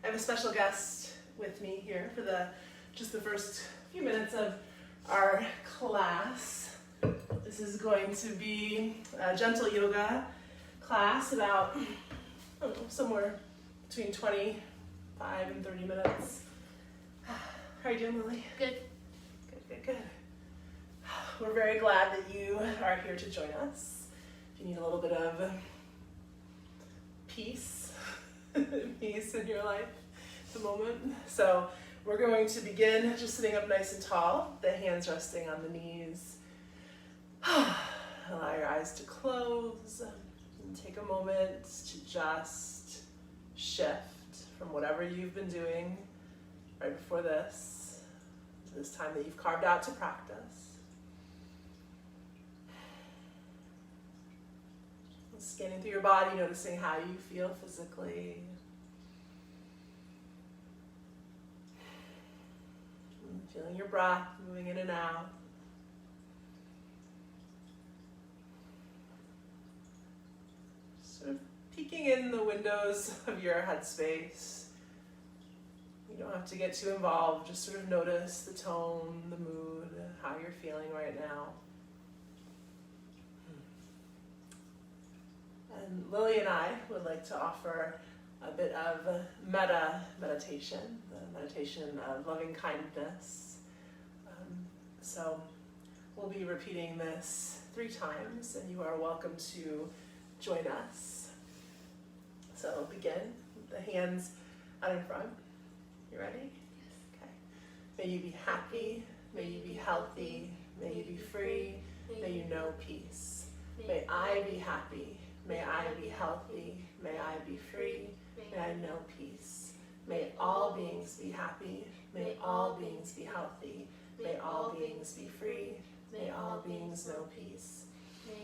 have a special guest with me here for just the first few minutes of our class. This is going to be a gentle yoga class, about somewhere between 25 and 30 minutes. How are you doing, Lily? Good. Good. We're very glad that you are here to join us. If you need a little bit of peace in your life at the moment. So we're going to begin just sitting up nice and tall, the hands resting on the knees. Allow your eyes to close and take a moment to just shift from whatever you've been doing right before this to this time that you've carved out to practice. Scanning through your body, noticing how you feel physically. And feeling your breath moving in and out. Sort of peeking in the windows of your headspace. You don't have to get too involved, just sort of notice the tone, the mood, how you're feeling right now. And Lily and I would like to offer a bit of metta meditation, the meditation of loving kindness. So we'll be repeating this 3 times, and you are welcome to join us. So begin with the hands out in front. You ready? Yes. Okay. May you be happy, may you be healthy, may you be free, may you know peace. May I be happy. May I be healthy, may I be free, may I know peace. May all beings be happy, may all beings be healthy, may all beings be free, may all beings know peace.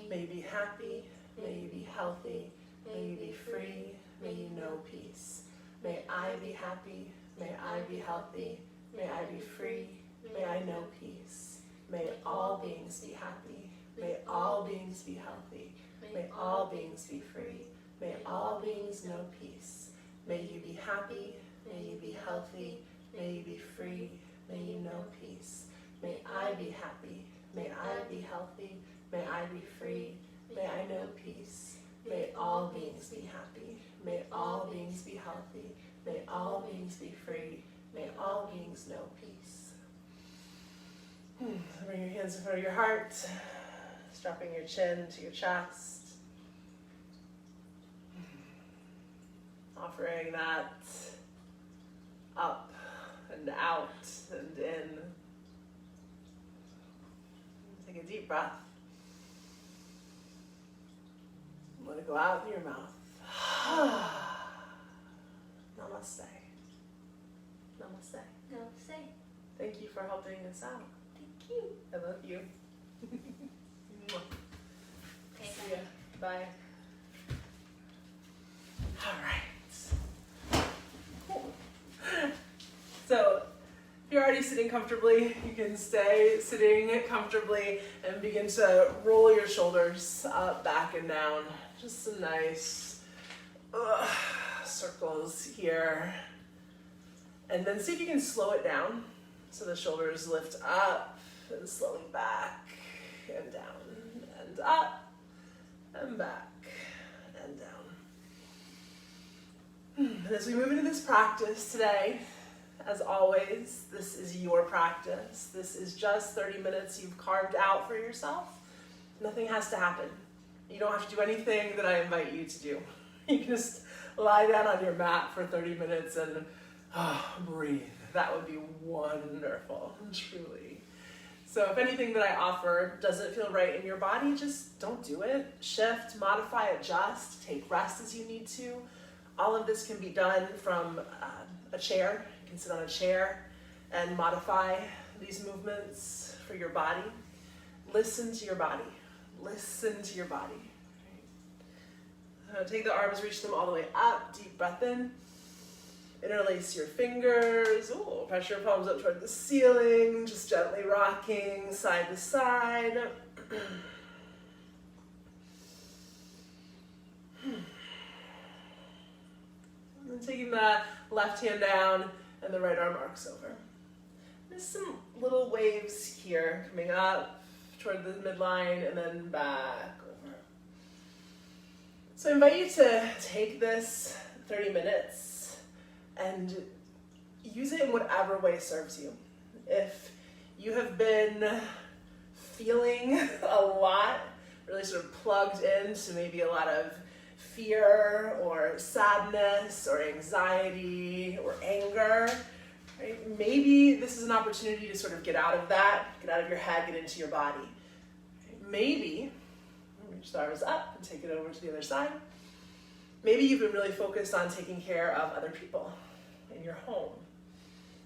May you be happy, may you be healthy, may you be free, may you know peace. May I be happy, may I be healthy, may I be free, may I know peace. May all beings be happy, may all beings be healthy, may all beings be free. May all beings know peace. May you be happy. May you be healthy. May you be free. May you know peace. May I be happy. May I be healthy. May I be free. May I know peace. May all beings be happy. May all beings be healthy. May all beings be free. May all beings know peace. Bring your hands in front of your heart, dropping your chin to your chest. Offering that up and out and in. Take a deep breath. Let it go out in your mouth. Namaste. Namaste. Namaste. Thank you for helping us out. Thank you. I love you. Okay, See ya. Bye. All right. Cool. So, if you're already sitting comfortably, you can stay sitting comfortably and begin to roll your shoulders up, back, and down. Just some nice circles here. And then see if you can slow it down. So the shoulders lift up and slowly back and down and up and back and down. And as we move into this practice today, as always, this is your practice. This is just 30 minutes you've carved out for yourself. Nothing has to happen. You don't have to do anything that I invite you to do. You can just lie down on your mat for 30 minutes and breathe. That would be wonderful, truly. So if anything that I offer doesn't feel right in your body, just don't do it. Shift, modify, adjust, take rest as you need to. All of this can be done from a chair. You can sit on a chair and modify these movements for your body. Listen to your body. Listen to your body. Take the arms, reach them all the way up. Deep breath in. Interlace your fingers. Ooh, press your palms up toward the ceiling. Just gently rocking side to side. taking the left hand down and the right arm arcs over. There's some little waves here coming up toward the midline and then back over. So I invite you to take this 30 minutes and use it in whatever way serves you. If you have been feeling a lot, really sort of plugged into maybe a lot of fear or sadness or anxiety or anger, right? Maybe this is an opportunity to sort of get out of that, get out of your head, get into your body. Maybe, reach the arms up and take it over to the other side. Maybe you've been really focused on taking care of other people in your home.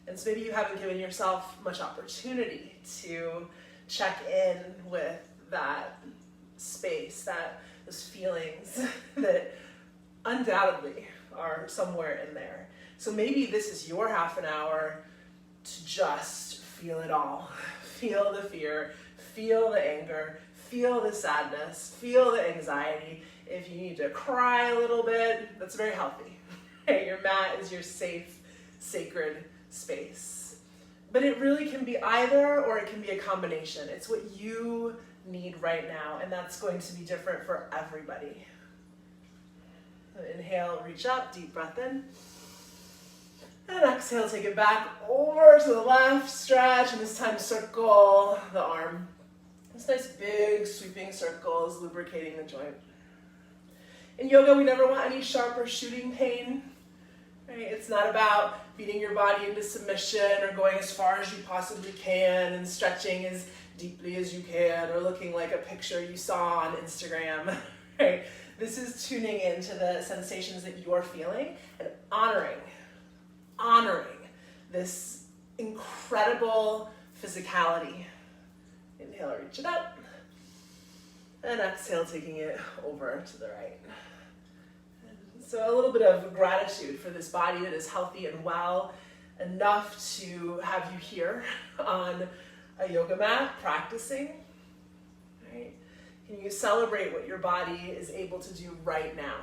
And so maybe you haven't given yourself much opportunity to check in with that space, those feelings that undoubtedly are somewhere in there. So maybe this is your half an hour to just feel it all. Feel the fear, feel the anger, feel the sadness, feel the anxiety. If you need to cry a little bit, that's very healthy. Your mat is your safe, sacred space. But it really can be either, or it can be a combination. It's what you need right now, and that's going to be different for everybody. Inhale, reach up, deep breath in. And exhale, take it back over to the left, stretch, and this time circle the arm. This nice big sweeping circles, lubricating the joint. In yoga, we never want any sharp or shooting pain. Right? It's not about beating your body into submission or going as far as you possibly can and stretching as deeply as you can or looking like a picture you saw on Instagram. Right? This is tuning into the sensations that you're feeling and honoring this incredible physicality. Inhale, reach it up. And exhale, taking it over to the right. So a little bit of gratitude for this body that is healthy and well enough to have you here on a yoga mat practicing. Right? Can you celebrate what your body is able to do right now?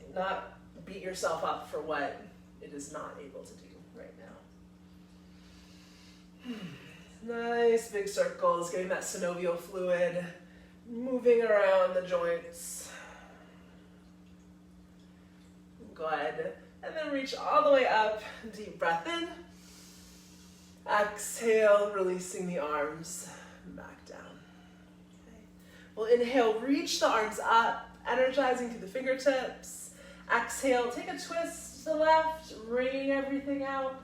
And not beat yourself up for what it is not able to do right now. Nice big circles, getting that synovial fluid moving around the joints. Good. And then reach all the way up. Deep breath in. Exhale, releasing the arms back down. Okay. We'll inhale, reach the arms up, energizing through the fingertips. Exhale, take a twist to the left, wringing everything out.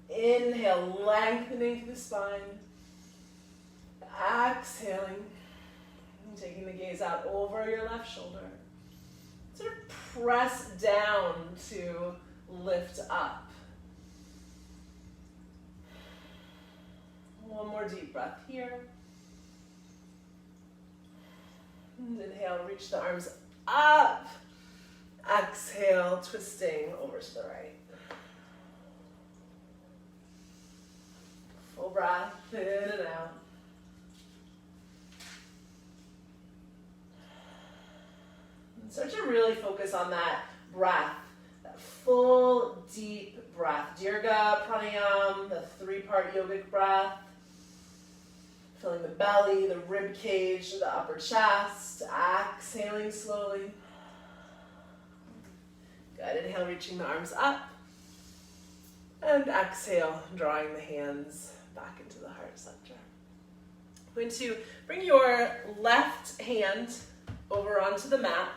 Inhale, lengthening through the spine. Exhaling. Taking the gaze out over your left shoulder. Sort of press down to lift up. One more deep breath here. And inhale, reach the arms up. Exhale, twisting over to the right. Full breath, in and out. Start to really focus on that breath, that full, deep breath. Dirga, pranayama, the three-part yogic breath. Filling the belly, the rib cage, the upper chest. Exhaling slowly. Good. Inhale, reaching the arms up. And exhale, drawing the hands back into the heart center. I'm going to bring your left hand over onto the mat,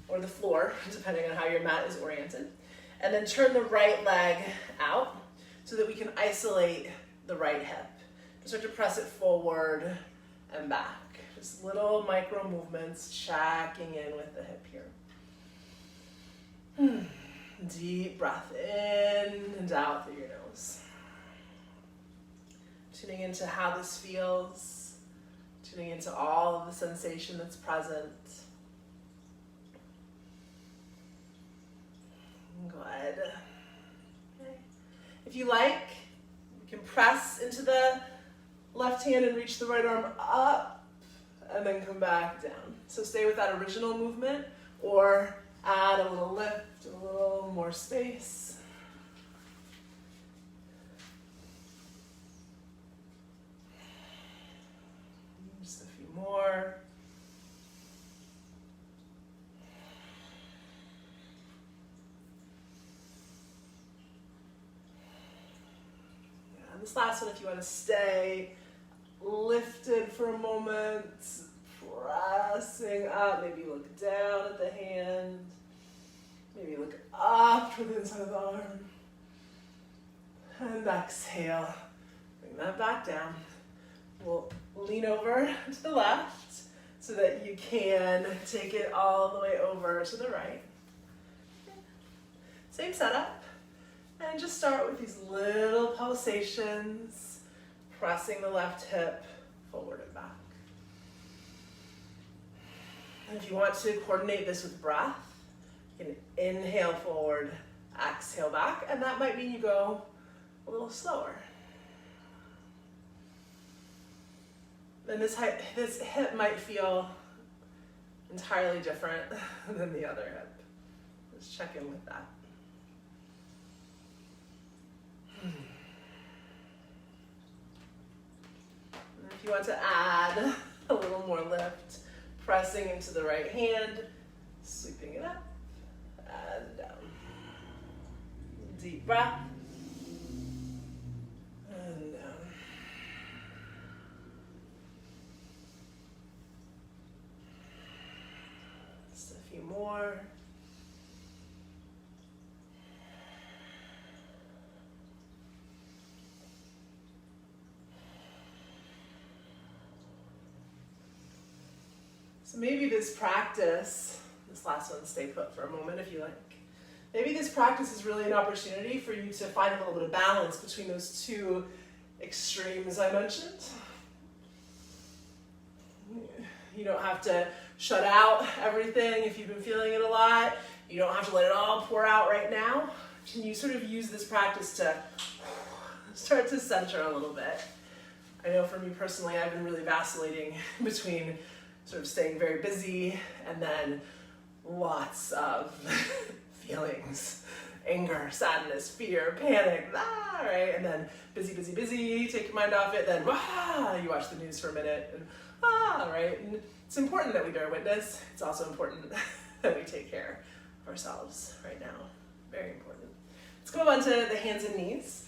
or the floor, depending on how your mat is oriented. And then turn the right leg out so that we can isolate the right hip. Start to press it forward and back. Just little micro movements, checking in with the hip here. Deep breath in and out through your nose. Tuning into how this feels. Tuning into all of the sensation that's present. Good. Okay. If you like, you can press into the left hand and reach the right arm up, and then come back down. So stay with that original movement or add a little lift, a little more space. Just a few more. This last one, if you want to stay lifted for a moment, pressing up, maybe look down at the hand, maybe look up toward the inside of the arm, and exhale, bring that back down. We'll lean over to the left so that you can take it all the way over to the right. Same setup. And just start with these little pulsations, pressing the left hip forward and back. And if you want to coordinate this with breath, you can inhale forward, exhale back, and that might mean you go a little slower. And this hip might feel entirely different than the other hip. Just check in with that. If you want to add a little more lift, pressing into the right hand, sweeping it up and down. Deep breath and down. Just a few more. So maybe this practice, this last one, stay put for a moment if you like. Maybe this practice is really an opportunity for you to find a little bit of balance between those two extremes I mentioned. You don't have to shut out everything if you've been feeling it a lot. You don't have to let it all pour out right now. Can you sort of use this practice to start to center a little bit? I know for me personally, I've been really vacillating between sort of staying very busy and then lots of feelings, anger, sadness, fear, panic, right? And then busy, busy, busy, take your mind off it, then you watch the news for a minute, and right? And it's important that we bear witness. It's also important that we take care of ourselves right now. Very important. Let's go on to the hands and knees,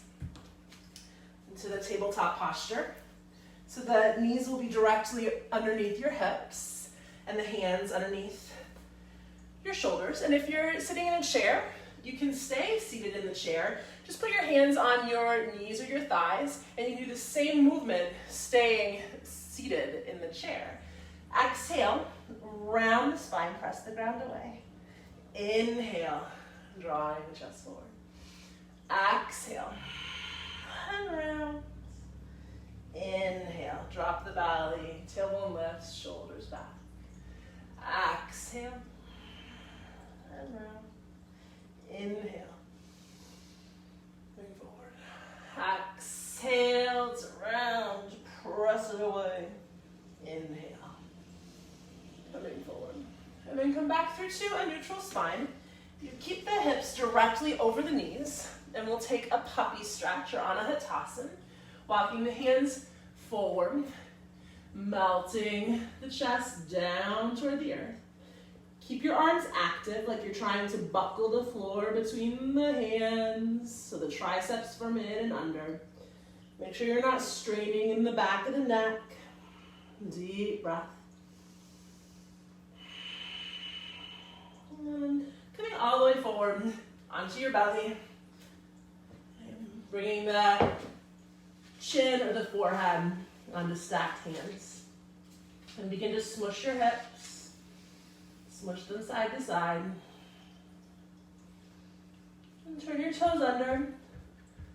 into the tabletop posture. So the knees will be directly underneath your hips and the hands underneath your shoulders. And if you're sitting in a chair, you can stay seated in the chair. Just put your hands on your knees or your thighs, and you can do the same movement staying seated in the chair. Exhale, round the spine, press the ground away. Inhale, drawing the chest forward. Exhale, and round. Inhale, drop the belly, tailbone lifts, shoulders back. Exhale, and round. Inhale, bring forward. Exhale to round, press it away. Inhale, coming forward. And then come back through to a neutral spine. You keep the hips directly over the knees, and we'll take a puppy stretch or Anahatasan. Walking the hands forward, melting the chest down toward the earth. Keep your arms active, like you're trying to buckle the floor between the hands, so the triceps from in and under. Make sure you're not straining in the back of the neck. Deep breath. And coming all the way forward onto your belly. And bringing the chin or the forehead onto stacked hands. And begin to smush your hips. Smush them side to side. And turn your toes under.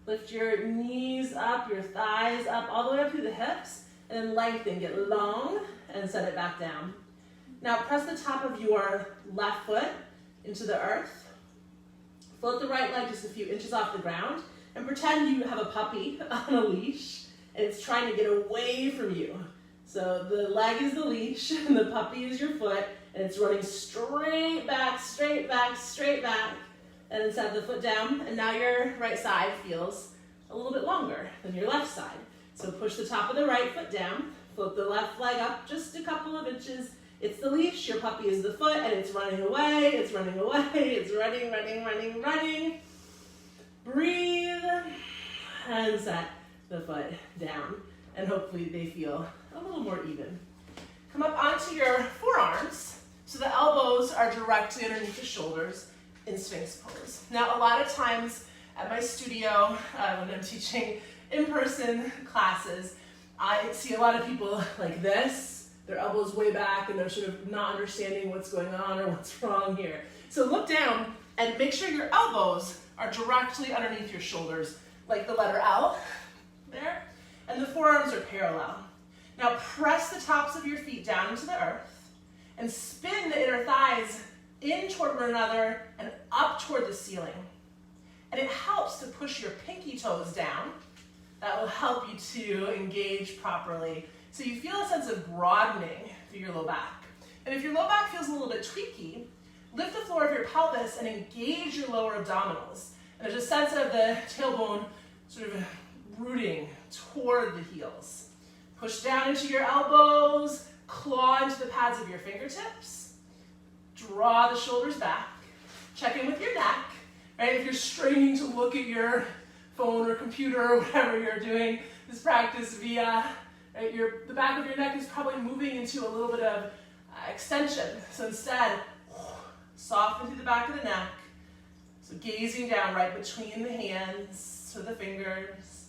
Lift your knees up, your thighs up, all the way up through the hips. And then lengthen, get long, and set it back down. Now press the top of your left foot into the earth. Float the right leg just a few inches off the ground. And pretend you have a puppy on a leash and it's trying to get away from you. So the leg is the leash, and the puppy is your foot, and it's running straight back, straight back, straight back. And then set the foot down, and now your right side feels a little bit longer than your left side. So push the top of the right foot down, flip the left leg up just a couple of inches. It's the leash, your puppy is the foot, and it's running away, it's running away, it's running, running, running, running. Breathe, and set the foot down, and hopefully they feel a little more even. Come up onto your forearms, so the elbows are directly underneath the shoulders in Sphinx pose. Now, a lot of times at my studio, when I'm teaching in-person classes, I see a lot of people like this, their elbows way back, and they're sort of not understanding what's going on or what's wrong here. So look down and make sure your elbows are directly underneath your shoulders, like the letter L there, and the forearms are parallel. Now press the tops of your feet down into the earth and spin the inner thighs in toward one another and up toward the ceiling. And it helps to push your pinky toes down. That will help you to engage properly. So you feel a sense of broadening through your low back. And if your low back feels a little bit tweaky, lift the floor of your pelvis and engage your lower abdominals. And there's a sense of the tailbone sort of rooting toward the heels. Push down into your elbows, claw into the pads of your fingertips. Draw the shoulders back. Check in with your neck. Right? If you're straining to look at your phone or computer or whatever you're doing this practice via, right, the back of your neck is probably moving into a little bit of extension. So instead, soften through the back of the neck. So gazing down right between the hands to the fingers.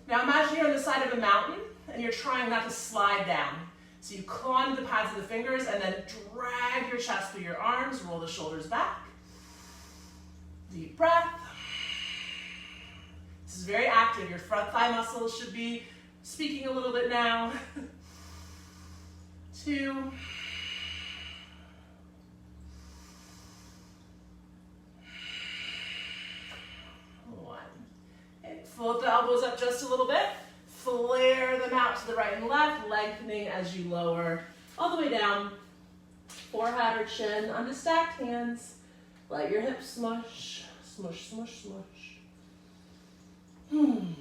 Now imagine you're on the side of a mountain and you're trying not to slide down. So you claw into the pads of the fingers and then drag your chest through your arms, roll the shoulders back. Deep breath. This is very active. Your front thigh muscles should be speaking a little bit now. 2. 1. Okay, float the elbows up just a little bit. Flare them out to the right and left, lengthening as you lower all the way down. Forehead or chin onto stacked hands. Let your hips smush, smush, smush, smush. Then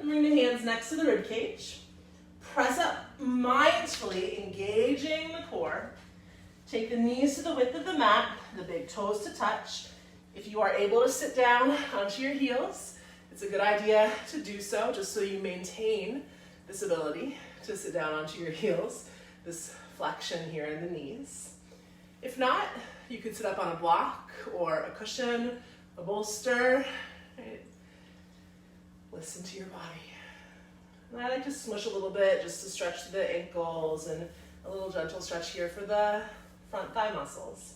bring the hands next to the rib cage. Press up mindfully, engaging the core. Take the knees to the width of the mat, the big toes to touch. If you are able to sit down onto your heels, it's a good idea to do so, just so you maintain this ability to sit down onto your heels, this flexion here in the knees. If not, you could sit up on a block or a cushion, a bolster. Right? Listen to your body. And I like to smush a little bit just to stretch the ankles, and a little gentle stretch here for the front thigh muscles.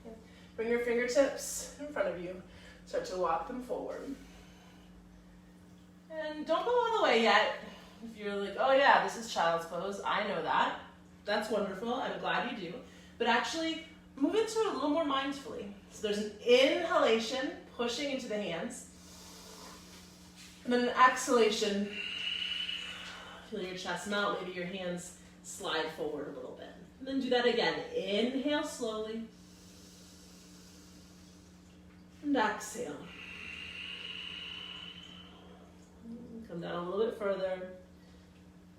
Okay. Bring your fingertips in front of you. Start to walk them forward. And don't go all the way yet. If you're like, oh yeah, this is child's pose, I know that. That's wonderful, I'm glad you do. But actually, move into it a little more mindfully. So there's an inhalation, pushing into the hands. And then an exhalation. Feel your chest melt, maybe your hands slide forward a little bit. And then do that again. Inhale slowly. And exhale. Come down a little bit further.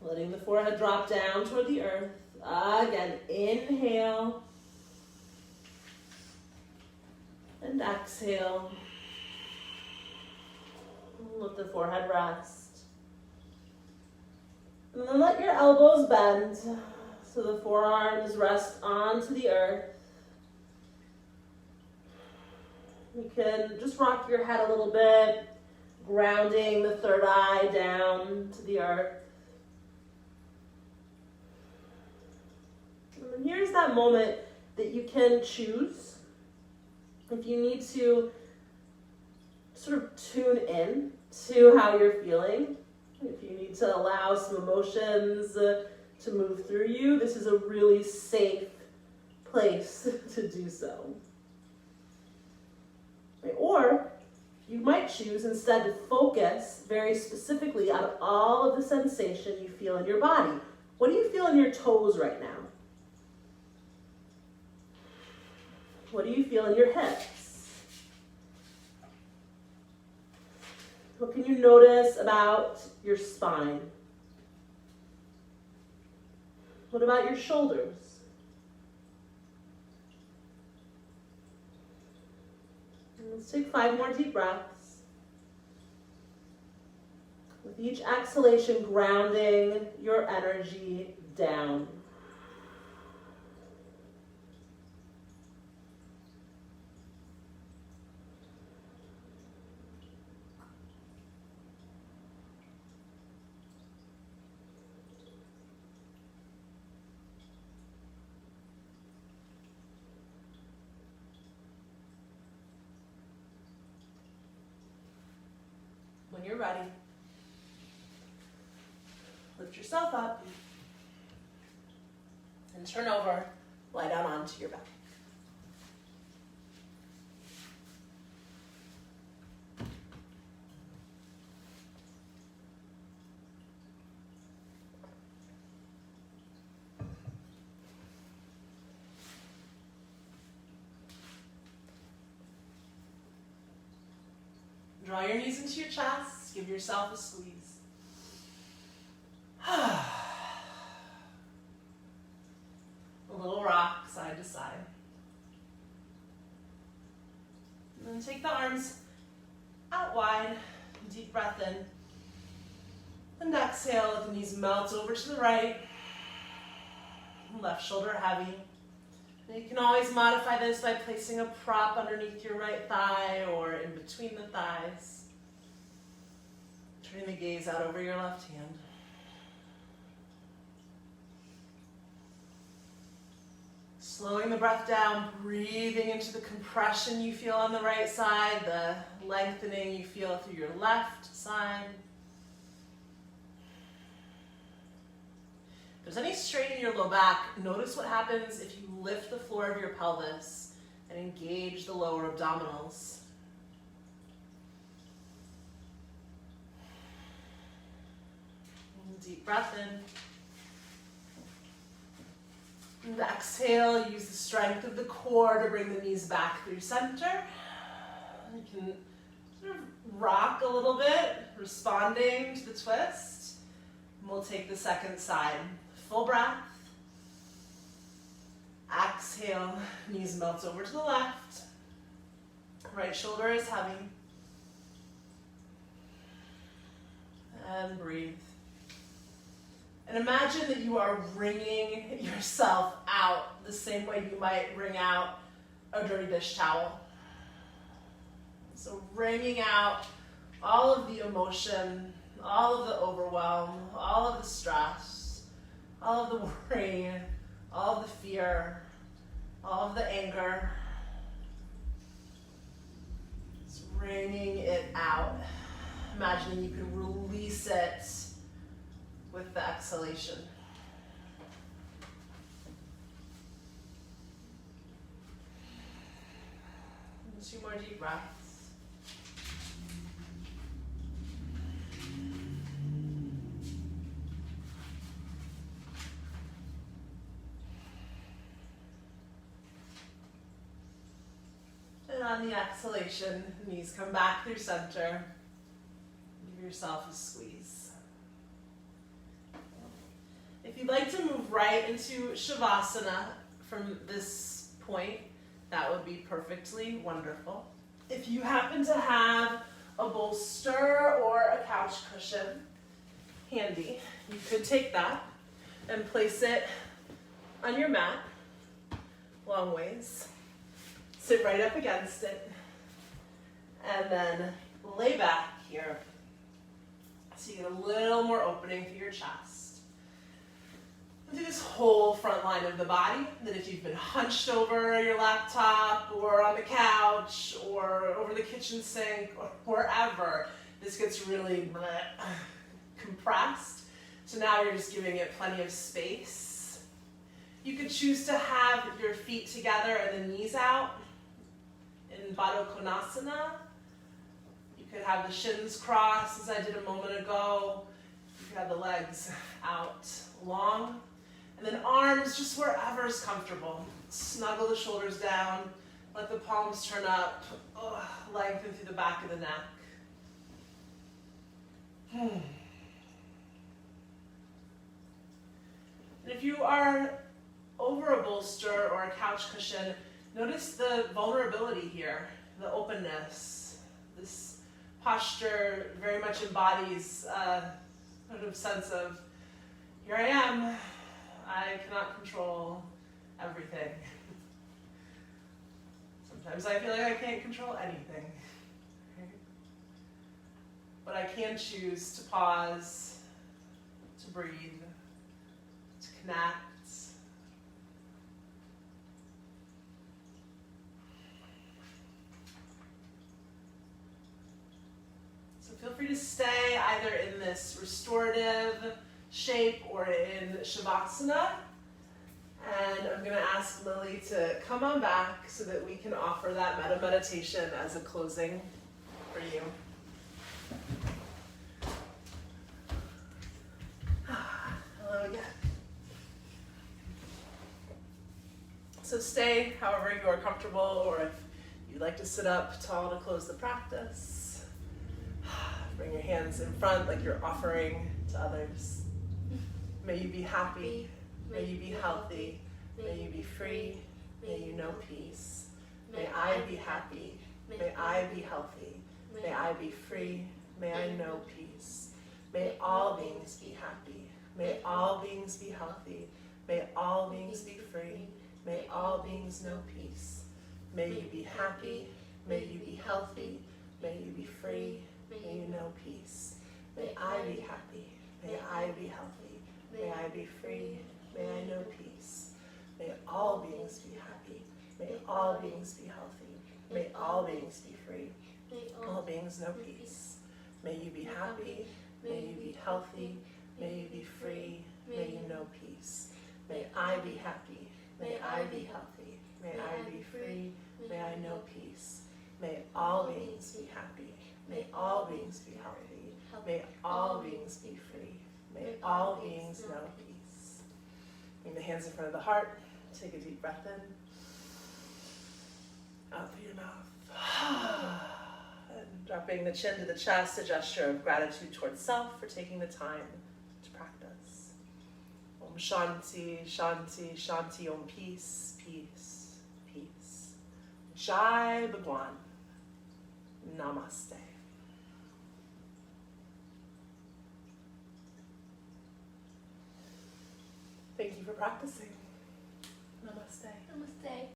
Letting the forehead drop down toward the earth. Again, inhale. And exhale. Let the forehead rest. And then let your elbows bend so the forearms rest onto the earth. You can just rock your head a little bit, grounding the third eye down to the earth. And here's that moment that you can choose. If you need to sort of tune in to how you're feeling, if you need to allow some emotions to move through you, this is a really safe place to do so. Or you might choose instead to focus very specifically on all of the sensation you feel in your body. What do you feel in your toes right now? What do you feel in your hips? What can you notice about your spine? What about your shoulders? Let's take 5 more deep breaths. With each exhalation, grounding your energy down. When you're ready, lift yourself up and turn over, lie down onto your back. Draw your knees into your chest. Give yourself a squeeze. A little rock side to side. And then take the arms out wide. Deep breath in. And exhale, let the knees melt over to the right. Left shoulder heavy. And you can always modify this by placing a prop underneath your right thigh or in between the thighs. Turning the gaze out over your left hand. Slowing the breath down, breathing into the compression you feel on the right side, the lengthening you feel through your left side. If there's any strain in your low back, notice what happens if you lift the floor of your pelvis and engage the lower abdominals. Deep breath in. And exhale, use the strength of the core to bring the knees back through center. You can sort of rock a little bit, responding to the twist. And we'll take the second side. Full breath. Exhale, knees melt over to the left. Right shoulder is heavy. And breathe. And imagine that you are wringing yourself out the same way you might wring out a dirty dish towel. So wringing out all of the emotion, all of the overwhelm, all of the stress, all of the worry, all of the fear, all of the anger. Just wringing it out. Imagining you can release it with the exhalation. And 2 more deep breaths. And on the exhalation, knees come back through center. Give yourself a squeeze. If you'd like to move right into Shavasana from this point, that would be perfectly wonderful. If you happen to have a bolster or a couch cushion handy, you could take that and place it on your mat, long ways. Sit right up against it, and then lay back here so you get a little more opening through your chest. Do this whole front line of the body, that if you've been hunched over your laptop or on the couch or over the kitchen sink or wherever, this gets really compressed. So now you're just giving it plenty of space. You could choose to have your feet together and the knees out in Baddha Konasana, You could have the shins crossed as I did a moment ago. You could have the legs out long. And then arms just wherever's comfortable. Snuggle the shoulders down. Let the palms turn up. Lengthen through the back of the neck. And if you are over a bolster or a couch cushion, notice the vulnerability here, the openness. This posture very much embodies a sort of sense of, here I am, I cannot control everything. Sometimes I feel like I can't control anything. But I can choose to pause, to breathe, to connect. So feel free to stay either in this restorative shape or in Shavasana. And I'm going to ask Lily to come on back so that we can offer that metta meditation as a closing for you. Hello again. So stay however you are comfortable, or if you'd like to sit up tall to close the practice. Bring your hands in front like you're offering to others. May you be happy. May you be healthy. May you be free. May you know peace. May I be happy. May I be healthy. May I be free. May I know peace. May all beings be happy. May all beings be healthy. May all beings be free. May all beings know peace. May you be happy. May you be healthy. May you be free. May you know peace. May I be happy. May I be healthy. May I be free. May I know peace. May all beings be happy. May all beings be healthy. May all beings be free. All beings know peace. May you be happy. May you be healthy. May you be free. May you know peace. May I be happy. May I be healthy. May I be free. May I know peace. May all beings be happy. May all beings be healthy. May all beings be free. May all beings know peace. Bring the hands in front of the heart. Take a deep breath in. Out through your mouth. And dropping the chin to the chest, a gesture of gratitude towards self for taking the time to practice. Om Shanti, Shanti, Shanti, Om Peace, Peace, Peace. Jai Bhagwan. Namaste. Thank you for practicing. Namaste. Namaste.